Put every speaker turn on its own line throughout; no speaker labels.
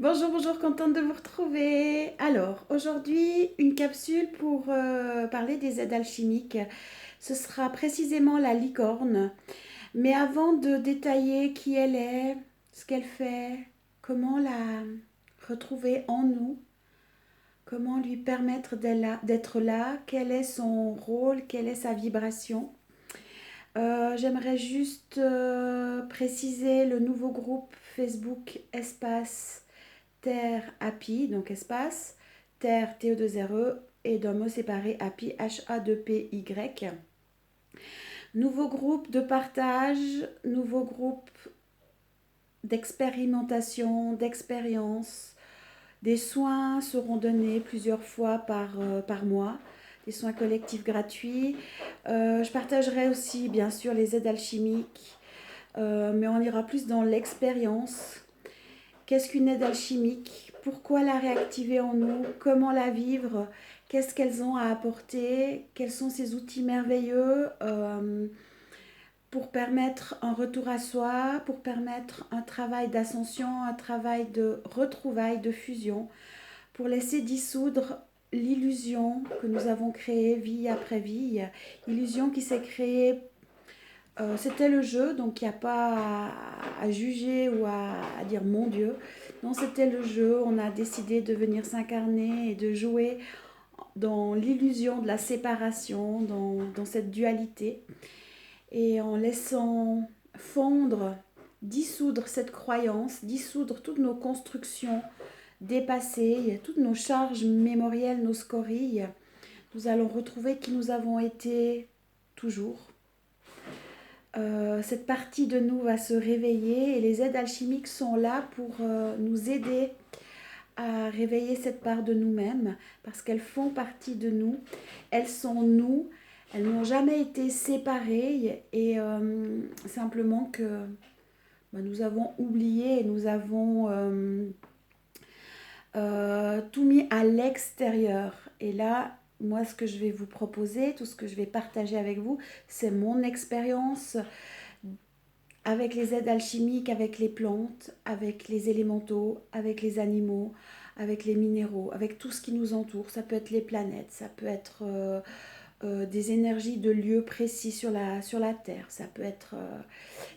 Bonjour, bonjour, contente de vous retrouver. Alors, aujourd'hui, une capsule pour parler des aides alchimiques. Ce sera précisément la licorne. Mais avant de détailler qui elle est, ce qu'elle fait, comment la retrouver en nous, comment lui permettre d'être là, quel est son rôle, quelle est sa vibration. J'aimerais juste préciser le nouveau groupe Facebook Espace Terre Happy, donc espace, Terre T-E-2-R-E et d'un mot séparé Happy H-A-2-P-Y. Nouveau groupe de partage, nouveau groupe d'expérimentation, d'expérience. Des soins seront donnés plusieurs fois par mois, des soins collectifs gratuits. Je partagerai aussi bien sûr les aides alchimiques, mais on ira plus dans l'expérience. Qu'est-ce qu'une aide alchimique? Pourquoi la réactiver en nous? Comment la vivre? Qu'est-ce qu'elles ont à apporter? Quels sont ces outils merveilleux pour permettre un retour à soi, pour permettre un travail d'ascension, un travail de retrouvailles, de fusion, pour laisser dissoudre l'illusion que nous avons créée vie après vie, illusion qui s'est créée. C'était le jeu, donc il n'y a pas à juger ou à dire mon Dieu. Non, c'était le jeu. On a décidé de venir s'incarner et de jouer dans l'illusion de la séparation, dans cette dualité. Et en laissant fondre, dissoudre cette croyance, dissoudre toutes nos constructions dépassées, toutes nos charges mémorielles, nos scories, nous allons retrouver qui nous avons été toujours. Cette partie de nous va se réveiller et les aides alchimiques sont là pour nous aider à réveiller cette part de nous-mêmes parce qu'elles font partie de nous, elles sont nous, elles n'ont jamais été séparées et simplement que nous avons oublié et nous avons tout mis à l'extérieur. Et là, moi, ce que je vais vous proposer, tout ce que je vais partager avec vous, c'est mon expérience avec les aides alchimiques, avec les plantes, avec les élémentaux, avec les animaux, avec les minéraux, avec tout ce qui nous entoure. Ça peut être les planètes, ça peut être des énergies de lieux précis sur la Terre, ça peut être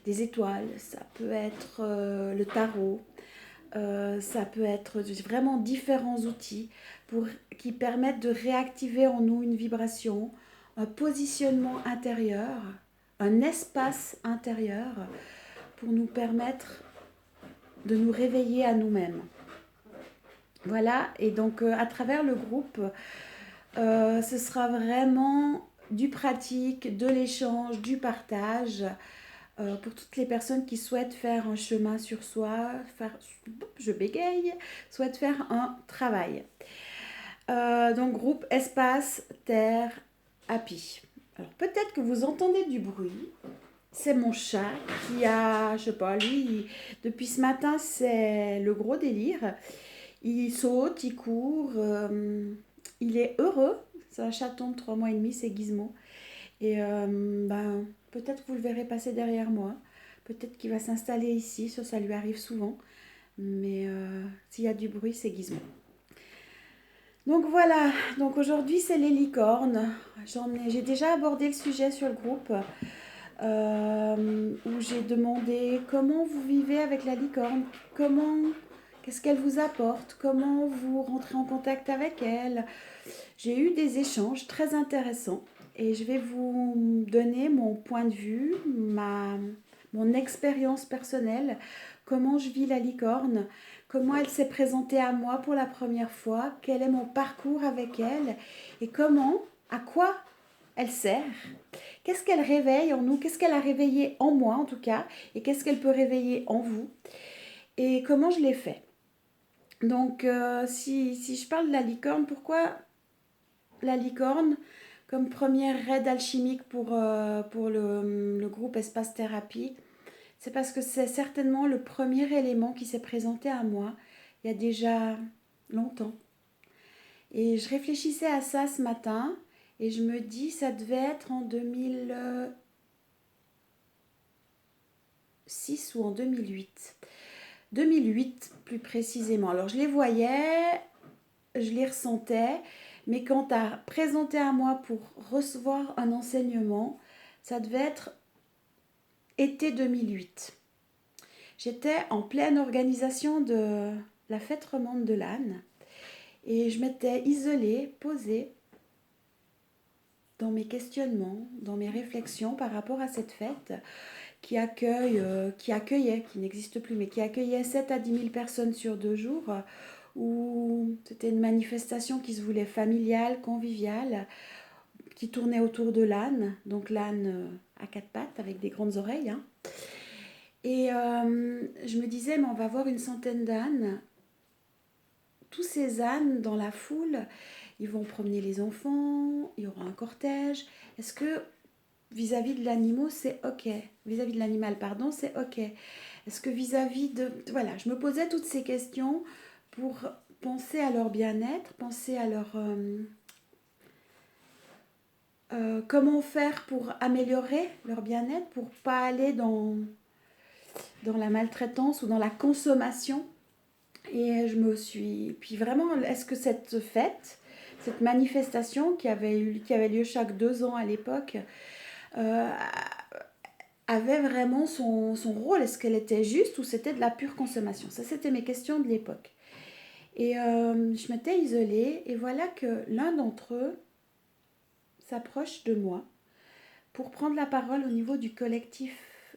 des étoiles, ça peut être le tarot, ça peut être vraiment différents outils qui permettent de réactiver en nous une vibration, un positionnement intérieur, un espace intérieur pour nous permettre de nous réveiller à nous-mêmes. Voilà, et donc à travers le groupe, ce sera vraiment du pratique, de l'échange, du partage pour toutes les personnes qui souhaitent faire un chemin sur soi, je bégaye, souhaitent faire un travail. Donc groupe Espace Terre Happy. Alors peut-être que vous entendez du bruit. C'est mon chat qui a, je sais pas, lui, depuis ce matin, c'est le gros délire. Il saute, il court, il est heureux. C'est un chaton de 3 mois et demi, c'est Gizmo. Et peut-être vous le verrez passer derrière moi. Peut-être qu'il va s'installer ici, ça lui arrive souvent. Mais s'il y a du bruit, c'est Gizmo. Donc voilà, donc aujourd'hui c'est les licornes. J'ai déjà abordé le sujet sur le groupe où j'ai demandé comment vous vivez avec la licorne, qu'est-ce qu'elle vous apporte, comment vous rentrez en contact avec elle. J'ai eu des échanges très intéressants et je vais vous donner mon point de vue, mon expérience personnelle, comment je vis la licorne, comment elle s'est présentée à moi pour la première fois, quel est mon parcours avec elle et à quoi elle sert. Qu'est-ce qu'elle réveille en nous? Qu'est-ce qu'elle a réveillé en moi en tout cas? Et qu'est-ce qu'elle peut réveiller en vous? Et comment je l'ai fait? Donc si je parle de la licorne, pourquoi la licorne comme première aide alchimique pour le groupe Espace Thérapie? C'est parce que c'est certainement le premier élément qui s'est présenté à moi il y a déjà longtemps. Et je réfléchissais à ça ce matin et je me dis ça devait être en 2006 ou en 2008. 2008 plus précisément. Alors je les voyais, je les ressentais, mais quand à présenter à moi pour recevoir un enseignement, ça devait être été 2008. J'étais en pleine organisation de la fête romande de l'âne et je m'étais isolée, posée dans mes questionnements, dans mes réflexions par rapport à cette fête qui accueillait, qui n'existe plus, mais qui accueillait 7 à 10 000 personnes sur 2 jours, où c'était une manifestation qui se voulait familiale, conviviale, qui tournait autour de l'âne, donc l'âne à 4 pattes avec des grandes oreilles, hein. Et je me disais, mais on va voir une centaine d'ânes. Tous ces ânes dans la foule, ils vont promener les enfants, il y aura un cortège. Est-ce que vis-à-vis de l'animal, c'est OK? Vis-à-vis de l'animal, pardon, c'est OK. Est-ce que vis-à-vis de... Voilà, je me posais toutes ces questions pour penser à leur bien-être, penser à leur... comment faire pour améliorer leur bien-être, pour pas aller dans la maltraitance ou dans la consommation. Et je me suis... Puis vraiment, est-ce que cette fête, cette manifestation qui avait lieu chaque 2 ans à l'époque, euh, avait vraiment son rôle? Est-ce qu'elle était juste ou c'était de la pure consommation? Ça, c'était mes questions de l'époque. Et je m'étais isolée et voilà que l'un d'entre eux s'approche de moi pour prendre la parole au niveau du collectif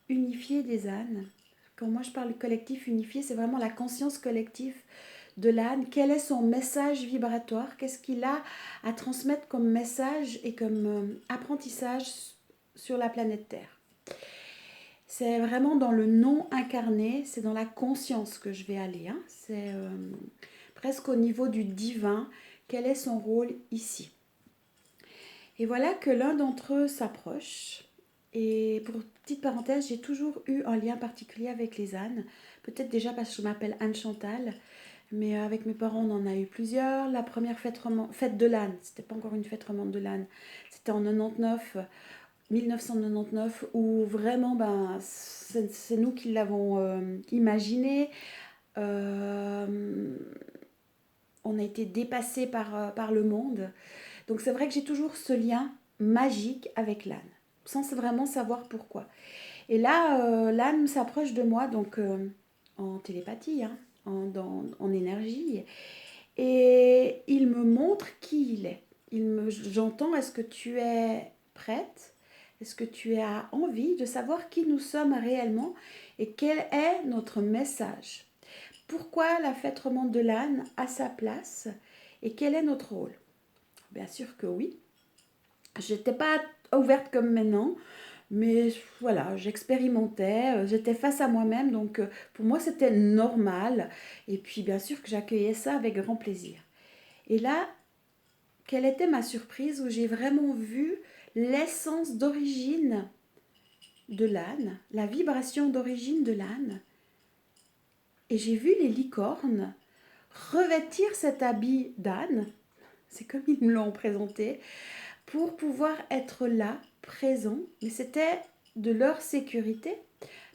unifié des ânes. Quand moi je parle du collectif unifié, c'est vraiment la conscience collective de l'âne. Quel est son message vibratoire? Qu'est-ce qu'il a à transmettre comme message et comme apprentissage sur la planète Terre? C'est vraiment dans le non incarné, c'est dans la conscience que je vais aller, hein. C'est presque au niveau du divin. Quel est son rôle ici? Et voilà que l'un d'entre eux s'approche. Et pour petite parenthèse, j'ai toujours eu un lien particulier avec les ânes. Peut-être déjà parce que je m'appelle Anne Chantal, mais avec mes parents, on en a eu plusieurs. La première fête de l'âne, c'était pas encore une fête romande de l'âne, c'était en 1999, où vraiment, ben, c'est nous qui l'avons imaginé. Euh, on a été dépassés par le monde. Donc c'est vrai que j'ai toujours ce lien magique avec l'âne, sans vraiment savoir pourquoi. Et là, l'âne s'approche de moi, donc en télépathie, hein, en énergie, et il me montre qui il est. J'entends, est-ce que tu es prête? Est-ce que tu as envie de savoir qui nous sommes réellement et quel est notre message? Pourquoi la fête romande de l'âne a sa place et quel est notre rôle? Bien sûr que oui. Je n'étais pas ouverte comme maintenant, mais voilà, j'expérimentais, j'étais face à moi-même, donc pour moi c'était normal. Et puis bien sûr que j'accueillais ça avec grand plaisir. Et là, quelle était ma surprise où j'ai vraiment vu l'essence d'origine de l'âne, la vibration d'origine de l'âne. Et j'ai vu les licornes revêtir cet habit d'âne, c'est comme ils me l'ont présenté, pour pouvoir être là, présent, mais c'était de leur sécurité.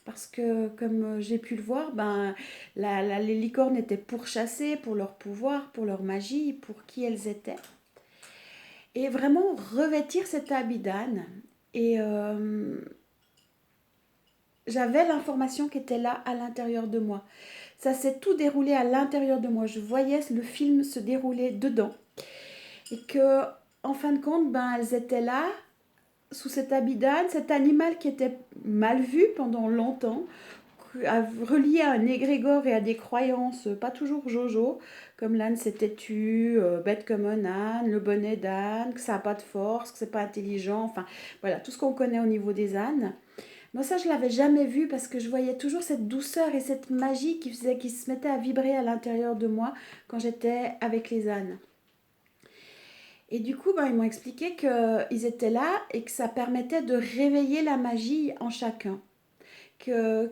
Parce que, comme j'ai pu le voir, ben, les licornes étaient pourchassées pour leur pouvoir, pour leur magie, pour qui elles étaient. Et vraiment revêtir cet habit d'âne. Et j'avais l'information qui était là à l'intérieur de moi. Ça s'est tout déroulé à l'intérieur de moi. Je voyais le film se dérouler dedans. Et que, en fin de compte, ben, elles étaient là, sous cet habit d'âne, cet animal qui était mal vu pendant longtemps, relié à un égrégore et à des croyances pas toujours jojo, comme l'âne c'est têtu, bête comme un âne, le bonnet d'âne, que ça n'a pas de force, que c'est pas intelligent, enfin voilà, tout ce qu'on connaît au niveau des ânes. Moi ça je l'avais jamais vu parce que je voyais toujours cette douceur et cette magie qui se mettait à vibrer à l'intérieur de moi quand j'étais avec les ânes. Et du coup, ben, ils m'ont expliqué qu'ils étaient là et que ça permettait de réveiller la magie en chacun. Que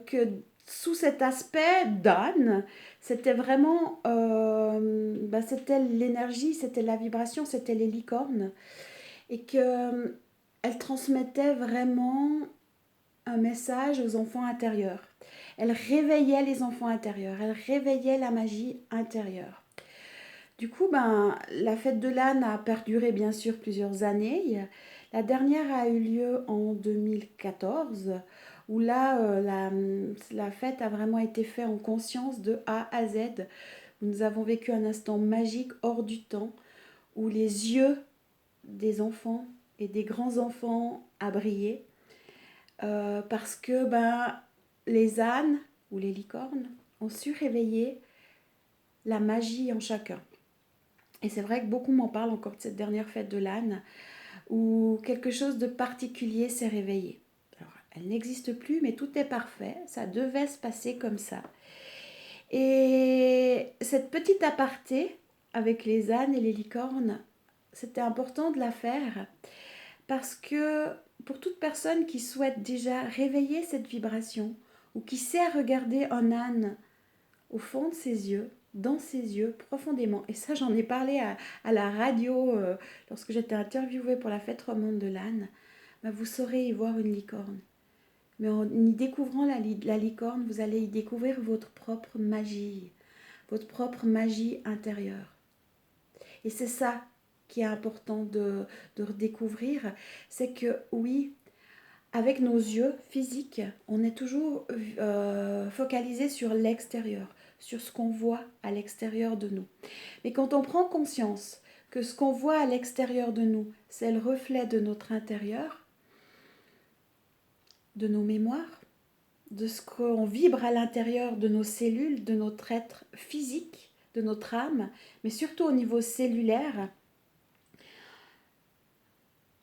sous cet aspect d'âne, c'était vraiment, ben, c'était l'énergie, c'était la vibration, c'était les licornes. Et qu'elle transmettait vraiment un message aux enfants intérieurs. Elle réveillait les enfants intérieurs, elle réveillait la magie intérieure. Du coup, la fête de l'âne a perduré bien sûr plusieurs années. La dernière a eu lieu en 2014, où là, la fête a vraiment été faite en conscience de A à Z. Nous avons vécu un instant magique hors du temps, où les yeux des enfants et des grands-enfants a brillé, parce que les ânes ou les licornes ont su réveiller la magie en chacun. Et c'est vrai que beaucoup m'en parlent encore de cette dernière fête de l'âne, où quelque chose de particulier s'est réveillé. Alors, elle n'existe plus, mais tout est parfait, ça devait se passer comme ça. Et cette petite aparté avec les ânes et les licornes, c'était important de la faire, parce que pour toute personne qui souhaite déjà réveiller cette vibration, ou qui sait regarder un âne au fond de ses yeux, dans ses yeux, profondément, et ça j'en ai parlé à la radio lorsque j'étais interviewée pour la fête romande de l'âne, vous saurez y voir une licorne. Mais en y découvrant la licorne, vous allez y découvrir votre propre magie intérieure. Et c'est ça qui est important de redécouvrir, c'est que oui, avec nos yeux physiques, on est toujours focalisé sur l'extérieur, sur ce qu'on voit à l'extérieur de nous. Mais quand on prend conscience que ce qu'on voit à l'extérieur de nous, c'est le reflet de notre intérieur, de nos mémoires, de ce qu'on vibre à l'intérieur de nos cellules, de notre être physique, de notre âme, mais surtout au niveau cellulaire,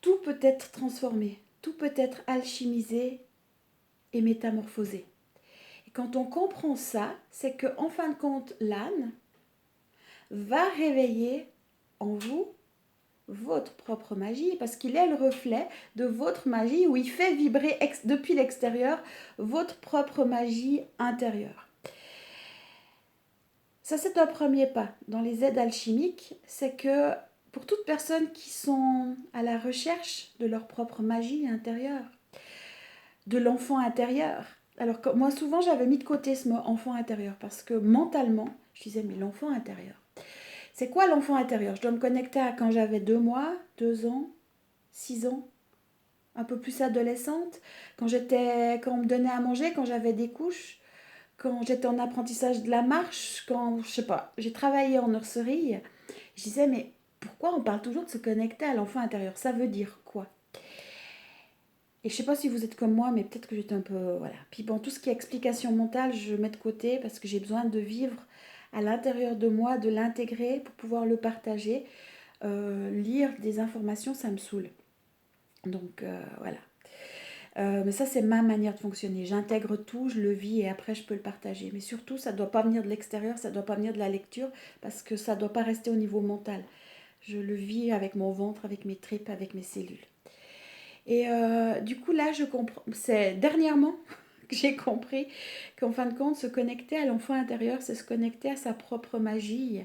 tout peut être transformé, tout peut être alchimisé et métamorphosé. Et quand on comprend ça, c'est qu'en fin de compte, l'âne va réveiller en vous votre propre magie, parce qu'il est le reflet de votre magie, où il fait vibrer depuis l'extérieur votre propre magie intérieure. Ça, c'est un premier pas dans les aides alchimiques, c'est que pour toutes personnes qui sont à la recherche de leur propre magie intérieure, de l'enfant intérieur. Alors moi souvent j'avais mis de côté ce mot enfant intérieur, parce que mentalement je disais mais l'enfant intérieur, c'est quoi l'enfant intérieur? Je dois me connecter à quand j'avais 2 mois, 2 ans, 6 ans, un peu plus adolescente, quand on me donnait à manger, quand j'avais des couches, quand j'étais en apprentissage de la marche, quand je sais pas, j'ai travaillé en nurserie. Je disais mais pourquoi on parle toujours de se connecter à l'enfant intérieur? Ça veut dire quoi? Et je sais pas si vous êtes comme moi, mais peut-être que j'étais un peu... Voilà. Puis bon, tout ce qui est explication mentale, je mets de côté parce que j'ai besoin de vivre à l'intérieur de moi, de l'intégrer pour pouvoir le partager. Lire des informations, ça me saoule. Donc voilà. Mais ça, c'est ma manière de fonctionner. J'intègre tout, je le vis et après, je peux le partager. Mais surtout, ça ne doit pas venir de l'extérieur, ça ne doit pas venir de la lecture parce que ça ne doit pas rester au niveau mental. Je le vis avec mon ventre, avec mes tripes, avec mes cellules. Et du coup, là, je comprends. C'est dernièrement que j'ai compris qu'en fin de compte, se connecter à l'enfant intérieur, c'est se connecter à sa propre magie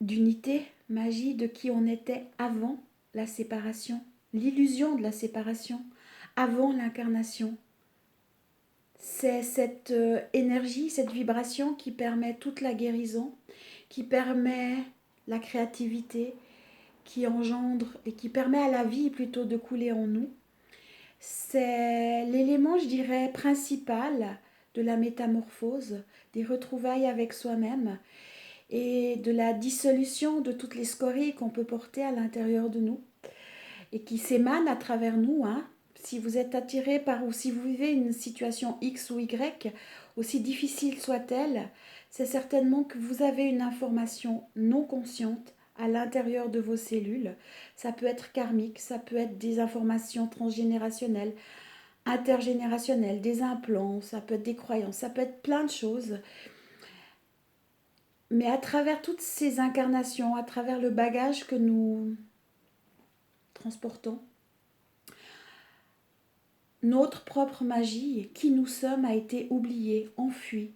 d'unité, magie de qui on était avant la séparation, l'illusion de la séparation, avant l'incarnation. C'est cette énergie, cette vibration qui permet toute la guérison, qui permet la créativité, qui engendre et qui permet à la vie plutôt de couler en nous. C'est l'élément, je dirais, principal de la métamorphose, des retrouvailles avec soi-même et de la dissolution de toutes les scories qu'on peut porter à l'intérieur de nous et qui s'émanent à travers nous. Si vous êtes attiré par ou si vous vivez une situation X ou Y, aussi difficile soit-elle, c'est certainement que vous avez une information non consciente à l'intérieur de vos cellules. Ça peut être karmique, ça peut être des informations transgénérationnelles, intergénérationnelles, des implants, ça peut être des croyances, ça peut être plein de choses. Mais à travers toutes ces incarnations, à travers le bagage que nous transportons, notre propre magie, qui nous sommes, a été oubliée, enfuie.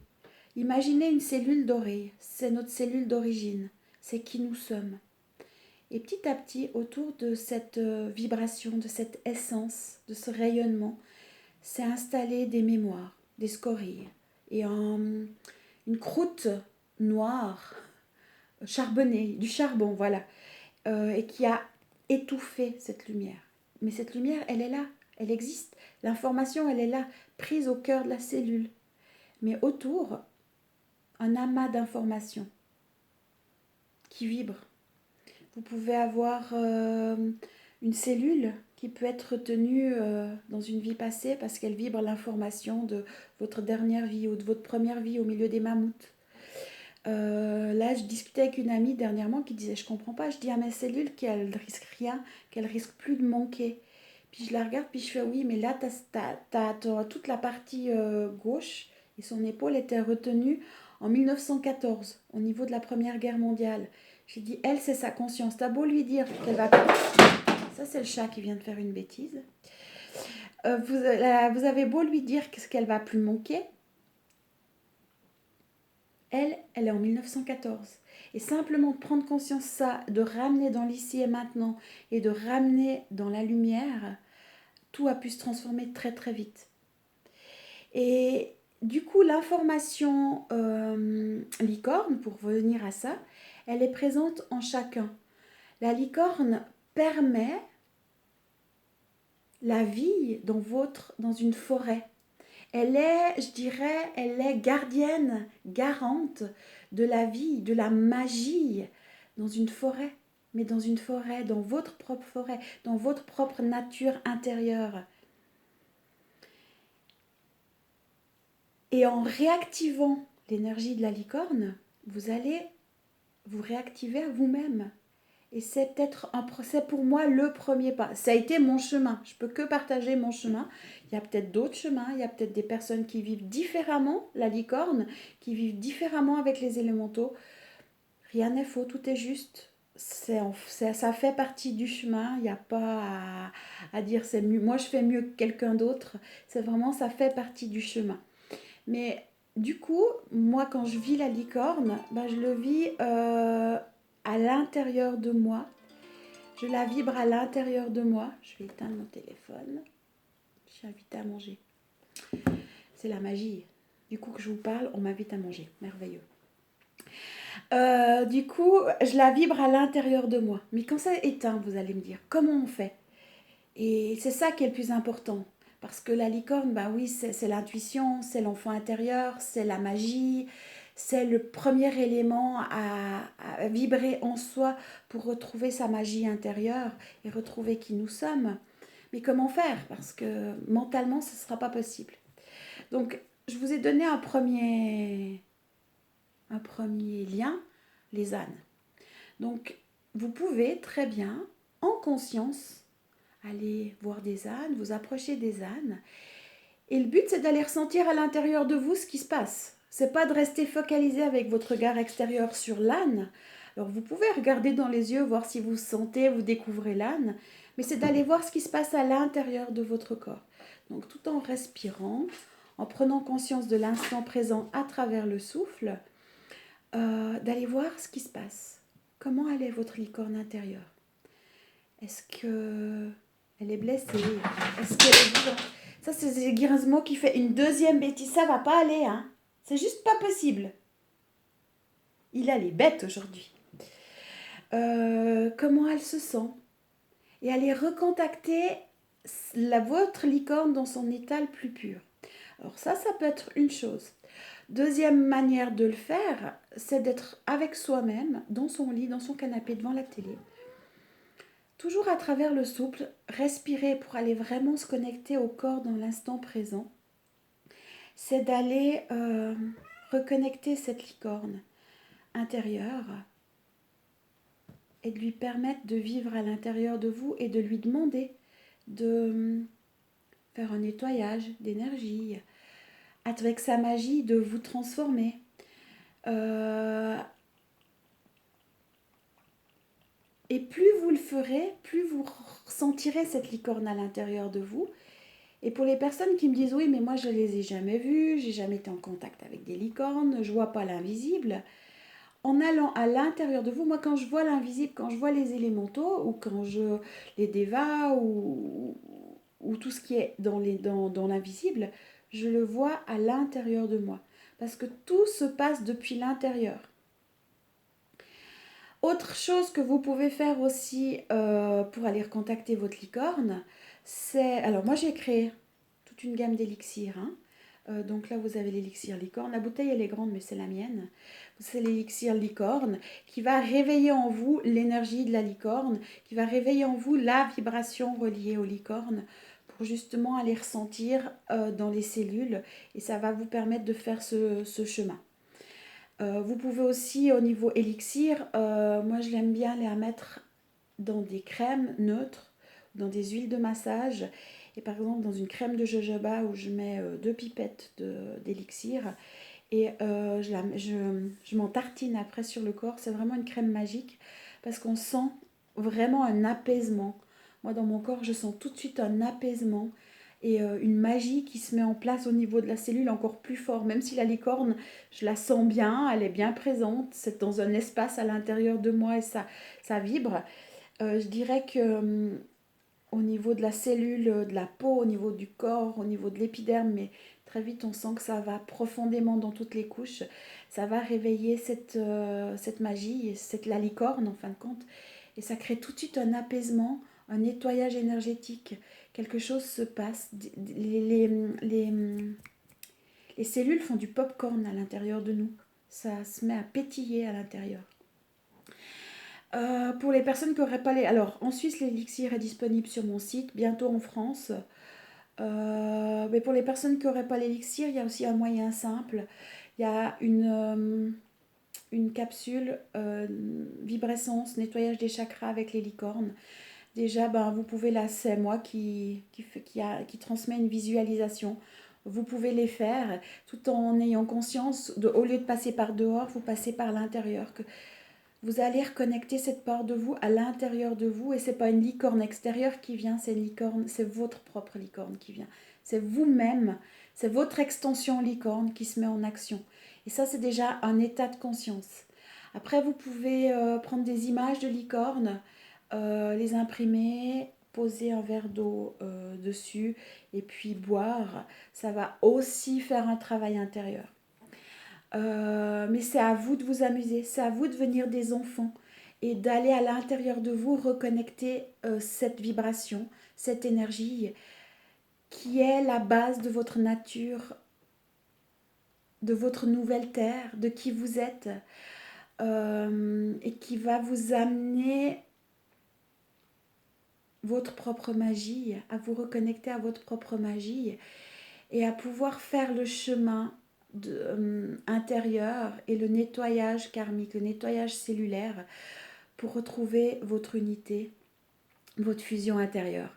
Imaginez une cellule dorée, c'est notre cellule d'origine, c'est qui nous sommes. Et petit à petit, autour de cette vibration, de cette essence, de ce rayonnement, s'est installé des mémoires, des scories et une croûte noire, charbonnée, du charbon, voilà, et qui a étouffé cette lumière. Mais cette lumière, elle est là, elle existe. L'information, elle est là, prise au cœur de la cellule. Mais autour, un amas d'informations qui vibrent. Vous pouvez avoir une cellule qui peut être retenue dans une vie passée parce qu'elle vibre l'information de votre dernière vie ou de votre première vie au milieu des mammouths. Là, je discutais avec une amie dernièrement qui disait, je comprends pas, je dis à mes cellules qu'elles ne risquent rien, qu'elles risquent plus de manquer. Puis je la regarde, puis je fais, oui, mais là, t'as toute la partie gauche et son épaule était retenue en 1914, au niveau de la Première Guerre mondiale. J'ai dit, elle, c'est sa conscience. T'as beau lui dire qu'elle va... Ça, c'est le chat qui vient de faire une bêtise. Vous avez beau lui dire ce qu'elle va plus manquer, elle est en 1914. Et simplement de prendre conscience de ça, de ramener dans l'ici et maintenant et de ramener dans la lumière, tout a pu se transformer très très vite. Et du coup, l'information licorne, pour revenir à ça, elle est présente en chacun. La licorne permet la vie dans une forêt. Elle est, je dirais, elle est gardienne, garante de la vie, de la magie dans une forêt. Mais dans une forêt, dans votre propre forêt, dans votre propre nature intérieure. Et en réactivant l'énergie de la licorne, vous allez vous réactiver à vous-même. Et c'est peut-être c'est pour moi le premier pas. Ça a été mon chemin. Je peux que partager mon chemin. Il y a peut-être d'autres chemins. Il y a peut-être des personnes qui vivent différemment la licorne, qui vivent différemment avec les élémentaux. Rien n'est faux, tout est juste. Ça fait partie du chemin. Il n'y a pas à dire c'est mieux. Moi, je fais mieux que quelqu'un d'autre. C'est vraiment, ça fait partie du chemin. Mais du coup, moi, quand je vis la licorne, je le vis à l'intérieur de moi. Je la vibre à l'intérieur de moi. Je vais éteindre mon téléphone. Je suis invitée à manger. C'est la magie. Du coup que je vous parle, on m'invite à manger. Merveilleux. Du coup, je la vibre à l'intérieur de moi. Mais quand ça éteint, vous allez me dire, comment on fait? Et c'est ça qui est le plus important. Parce que la licorne, oui, c'est l'intuition, c'est l'enfant intérieur, c'est la magie, c'est le premier élément à vibrer en soi pour retrouver sa magie intérieure et retrouver qui nous sommes. Mais comment faire? Parce que mentalement, ce ne sera pas possible. Donc, je vous ai donné un premier lien, les ânes. Donc, vous pouvez très bien, en conscience, aller voir des ânes, vous approcher des ânes. Et le but, c'est d'aller ressentir à l'intérieur de vous ce qui se passe. C'est pas de rester focalisé avec votre regard extérieur sur l'âne. Alors, vous pouvez regarder dans les yeux, voir si vous sentez, vous découvrez l'âne, mais c'est d'aller voir ce qui se passe à l'intérieur de votre corps. Donc, tout en respirant, en prenant conscience de l'instant présent à travers le souffle, d'aller voir ce qui se passe. Comment elle est votre licorne intérieure? Est-ce que elle est blessée? Est-ce qu'elle est vivante? Ça, c'est Gizmo qui fait une deuxième bêtise. Ça va pas aller, hein. C'est juste pas possible. Il a les bêtes aujourd'hui. Comment elle se sent? Et aller recontacter votre licorne dans son état le plus pur. Alors ça peut être une chose. Deuxième manière de le faire, c'est d'être avec soi-même, dans son lit, dans son canapé, devant la télé. Toujours à travers le souffle, respirer pour aller vraiment se connecter au corps dans l'instant présent. C'est d'aller reconnecter cette licorne intérieure et de lui permettre de vivre à l'intérieur de vous et de lui demander de faire un nettoyage d'énergie, avec sa magie de vous transformer. Et plus vous le ferez, plus vous ressentirez cette licorne à l'intérieur de vous. Et pour les personnes qui me disent « Oui, mais moi je ne les ai jamais vues, j'ai jamais été en contact avec des licornes, je ne vois pas l'invisible », en allant à l'intérieur de vous, moi quand je vois l'invisible, quand je vois les élémentaux, ou quand je les déva, ou ou tout ce qui est dans l'invisible, je le vois à l'intérieur de moi. Parce que tout se passe depuis l'intérieur. Autre chose que vous pouvez faire aussi pour aller recontacter votre licorne, c'est... Alors moi j'ai créé toute une gamme d'élixirs. Hein. Donc là vous avez l'élixir licorne. La bouteille elle est grande mais c'est la mienne. C'est l'élixir licorne qui va réveiller en vous l'énergie de la licorne, qui va réveiller en vous la vibration reliée aux licornes pour justement aller ressentir dans les cellules et ça va vous permettre de faire ce chemin. Vous pouvez aussi au niveau élixir, moi je l'aime bien les mettre dans des crèmes neutres, dans des huiles de massage. Et par exemple dans une crème de jojoba où je mets 2 pipettes d'élixir et je m'en tartine après sur le corps. C'est vraiment une crème magique parce qu'on sent vraiment un apaisement. Moi dans mon corps je sens tout de suite un apaisement et une magie qui se met en place au niveau de la cellule encore plus fort. Même si la licorne, je la sens bien, elle est bien présente, c'est dans un espace à l'intérieur de moi et ça vibre. Je dirais que au niveau de la cellule, de la peau, au niveau du corps, au niveau de l'épiderme, mais très vite on sent que ça va profondément dans toutes les couches. Ça va réveiller cette magie, la licorne en fin de compte. Et ça crée tout de suite un apaisement, un nettoyage énergétique. Quelque chose se passe. Les cellules font du pop-corn à l'intérieur de nous. Ça se met à pétiller à l'intérieur. Pour les personnes qui n'auraient pas les... Alors, en Suisse, l'élixir est disponible sur mon site, bientôt en France. Mais pour les personnes qui n'auraient pas l'élixir, il y a aussi un moyen simple. Il y a une capsule vibrescence, nettoyage des chakras avec les licornes. Déjà, ben, vous pouvez là, c'est moi qui transmet une visualisation. Vous pouvez les faire tout en ayant conscience, au lieu de passer par dehors, vous passez par l'intérieur. Que vous allez reconnecter cette part de vous à l'intérieur de vous et c'est pas une licorne extérieure qui vient, c'est une licorne, c'est votre propre licorne qui vient. C'est vous-même, c'est votre extension licorne qui se met en action. Et ça, c'est déjà un état de conscience. Après, vous pouvez prendre des images de licorne, les imprimer, poser un verre d'eau dessus et puis boire. Ça va aussi faire un travail intérieur. Mais c'est à vous de vous amuser, c'est à vous de devenir des enfants et d'aller à l'intérieur de vous reconnecter cette vibration, cette énergie qui est la base de votre nature, de votre nouvelle terre, de qui vous êtes et qui va vous amener votre propre magie, à vous reconnecter à votre propre magie et à pouvoir faire le chemin intérieur et le nettoyage karmique, le nettoyage cellulaire pour retrouver votre unité, votre fusion intérieure.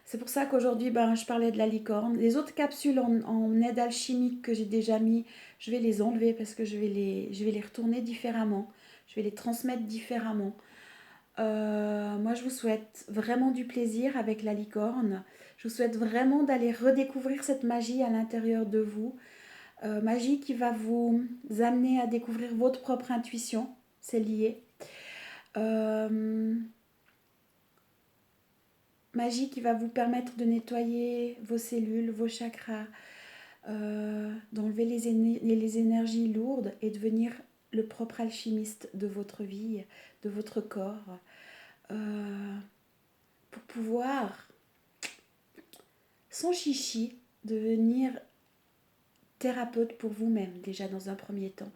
C'est pour ça qu'aujourd'hui, je parlais de la licorne. Les autres capsules en aide alchimique que j'ai déjà mis, je vais les enlever parce que je vais les retourner différemment. Je vais les transmettre différemment. Moi, je vous souhaite vraiment du plaisir avec la licorne. Je vous souhaite vraiment d'aller redécouvrir cette magie à l'intérieur de vous. Magie qui va vous amener à découvrir votre propre intuition. C'est lié. Magie qui va vous permettre de nettoyer vos cellules, vos chakras, d'enlever les énergies lourdes et devenir le propre alchimiste de votre vie, de votre corps, pour pouvoir, sans chichi, devenir thérapeute pour vous-même, déjà dans un premier temps.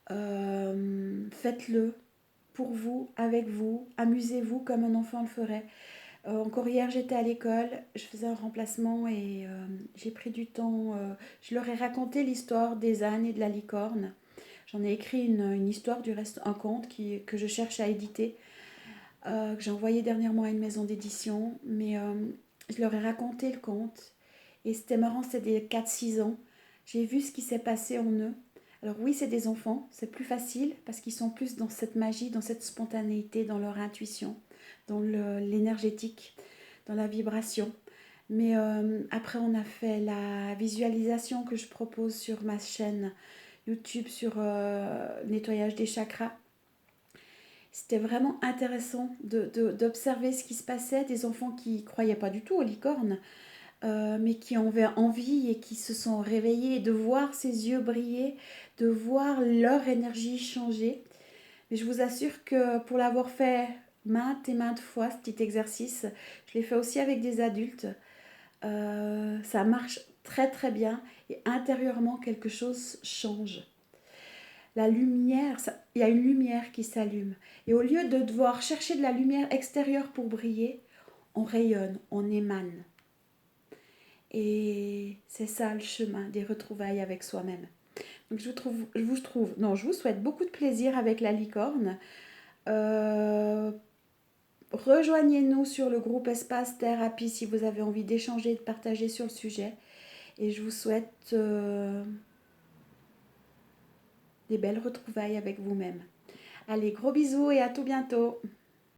Faites-le pour vous, avec vous, amusez-vous comme un enfant le ferait. Encore hier, j'étais à l'école, je faisais un remplacement et j'ai pris du temps. Je leur ai raconté l'histoire des ânes et de la licorne. J'en ai écrit une histoire, du reste un conte que je cherche à éditer, que j'ai envoyé dernièrement à une maison d'édition. Mais je leur ai raconté le conte et c'était marrant, c'était des 4-6 ans. J'ai vu ce qui s'est passé en eux. Alors oui, c'est des enfants, c'est plus facile parce qu'ils sont plus dans cette magie, dans cette spontanéité, dans leur intuition, dans l'énergétique, dans la vibration. Mais après, on a fait la visualisation que je propose sur ma chaîne YouTube sur nettoyage des chakras. C'était vraiment intéressant d'observer ce qui se passait, des enfants qui ne croyaient pas du tout aux licornes, mais qui avaient envie et qui se sont réveillés, et de voir ces yeux briller, de voir leur énergie changer. Mais je vous assure que pour l'avoir fait maintes et maintes fois, ce petit exercice, je l'ai fait aussi avec des adultes, ça marche très très bien et intérieurement quelque chose change. La lumière, il y a une lumière qui s'allume. Et au lieu de devoir chercher de la lumière extérieure pour briller, on rayonne, on émane. Et c'est ça le chemin des retrouvailles avec soi-même. Donc je vous souhaite beaucoup de plaisir avec la licorne. Euh, Rejoignez-nous sur le groupe Espace Thérapie si vous avez envie d'échanger et de partager sur le sujet. Et je vous souhaite des belles retrouvailles avec vous-même. Allez, gros bisous et à tout bientôt.